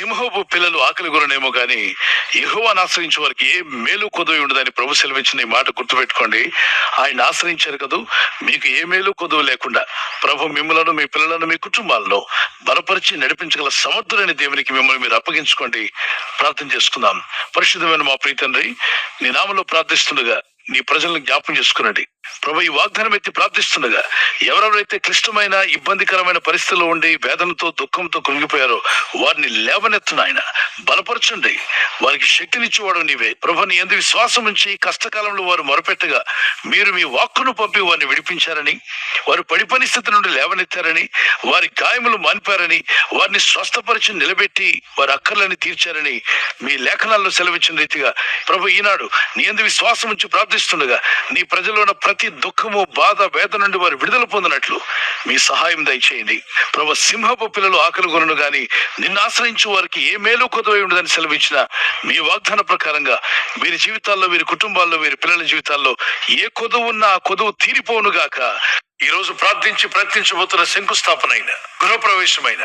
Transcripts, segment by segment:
సింహపు పిల్లలు ఆకలి గురనేమో గాని యెహోవాను ఆశ్రయించే వారికి ఏ మేలు కొదువు ఉండదని ప్రభు సెలవిచ్చిన ఈ మాట గుర్తుపెట్టుకోండి. ఆయన ఆశ్రయించారు కదూ, మీకు ఏ మేలు కొదువు లేకుండా ప్రభు మిమ్మలను, మీ పిల్లలను, మీ కుటుంబాలను బలపరిచి నడిపించగల సమర్థులైన దేవునికి మిమ్మల్ని మీరు అప్పగించుకోండి. ప్రార్థన చేసుకుందాం. పరిశుద్ధమైన మా ప్రియ తండ్రి, నీ నామములో ప్రార్థిస్తుండగా నీ ప్రజలను జ్ఞాపం చేసుకునండి ప్రభు. ఈ వాగ్దానం ఎత్తి ప్రార్థిస్తుండగా ఎవరెవరైతే క్లిష్టమైన ఇబ్బందికరమైన పరిస్థితుల్లో ఉండి వేదనతో దుఃఖంతో కృంగిపోయారో వారిని లేవనెత్తున ఆయన బలపరచండి. వారికి శక్తినిచ్చేవాడు నీవే ప్రభు. నీ యందు విశ్వాసం ఉంచి కష్టకాలంలో వారు మొరపెట్టగా మీరు మీ వాక్కును పంపి వారిని విడిపించారని, వారు పడి స్థితి నుండి లేవనెత్తారని, వారి గాయములు మాన్పారని, వారిని స్వస్థపరిచి నిలబెట్టి వారి అక్కర్లని తీర్చారని మీ లేఖనాల్లో సెలవిచ్చిన రీతిగా ప్రభు ఈనాడు నీ యందు విశ్వాసం ఉంచి ప్రార్థిస్తుండగా నీ ప్రజల్లో ఉన్న ప్రతి దుఃఖము, బాధ, వేదన నుండి వారు విడుదల పొందినట్లు మీ సహాయం దయచేయండి ప్రభు. సింహపు పిల్లలు ఆకలి కొనను గాని నిన్ను ఆశ్రయించు వారికి ఏ మేలు కొదువై ఉండదని సెలవిచ్చిన మీ వాగ్దాన ప్రకారంగా వీరి జీవితాల్లో, వీరి కుటుంబాల్లో, వీరి పిల్లల జీవితాల్లో ఏ కొదువు ఉన్నా ఆ కొదువు తీరిపోను గాక. ఈ రోజు ప్రార్థించి ప్రయత్నించబోతున్న శంకుస్థాపన, గృహప్రవేశమైన,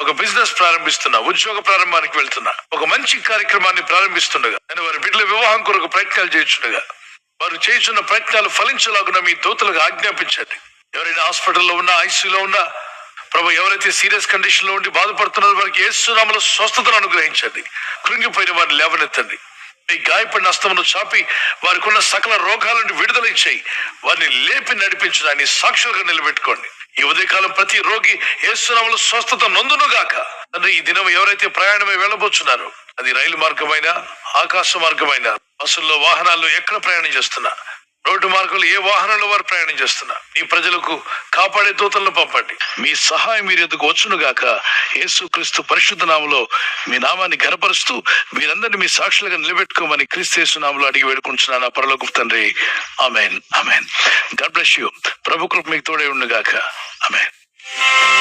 ఒక బిజినెస్ ప్రారంభిస్తున్నా, ఉద్యోగ ప్రారంభానికి వెళ్తున్నా, ఒక మంచి కార్యక్రమాన్ని ప్రారంభిస్తుండగా, వారి బిడ్డల వివాహం కొరకు ప్రయత్నాలు చేయించుండగా వారు చేస్తున్న ప్రయత్నాలు ఫలించలాగున మీ దూతలకు ఆజ్ఞాపించండి. ఎవరైనా హాస్పిటల్లో ఉన్నా, ఐసీయూలో ఉన్నా ప్రభు, ఎవరైతే సీరియస్ కండిషన్ లో ఉండి బాధపడుతున్నారో వారికి యేసు నామములో స్వస్థతను అనుగ్రహించండి. కృంగిపోయిన వారిని లేవనెత్తండి. మీ గాయపడిన హస్తమును చాపి వారికి ఉన్న సకల రోగాల నుండి విడుదల ఇచ్చేయి. వారిని లేపి నడిపించడాన్ని సాక్షులుగా నిలబెట్టుకోండి. ఈ ఉదయకాలం ప్రతి రోగి యేసు నామములో స్వస్థత నొందును గాక. తండ్రి, ఈ దినం ఎవరైతే ప్రయాణమై వెళ్ళబోతున్నారో అది రైలు మార్గమైన, ఆకాశ మార్గమైన, బస్సుల్లో, వాహనాల్లో ఎక్కడ ప్రయాణం చేస్తున్నా, రోడ్డు మార్గంలో ఏ వాహనంలో వారు ప్రయాణం చేస్తున్నా ఈ ప్రజలకు కాపాడే దూతలను పంపండి. మీ సహాయం మీరు ఎదుగు వచ్చును గాక. యేసుక్రీస్తు పరిశుద్ధ నామములో మీ నామాన్ని ఘనపరుస్తూ మీరందరినీ మీ సాక్షులుగా నిలబెట్టుకోమని క్రీస్తు యేసు నామములో అడిగి వేడుకుంటున్నాను పరలోకపు తండ్రి. ఆమేన్, ఆమేన్. God bless you. ప్రభు కృప మీకు తోడై ఉండును గాక. ఆమేన్.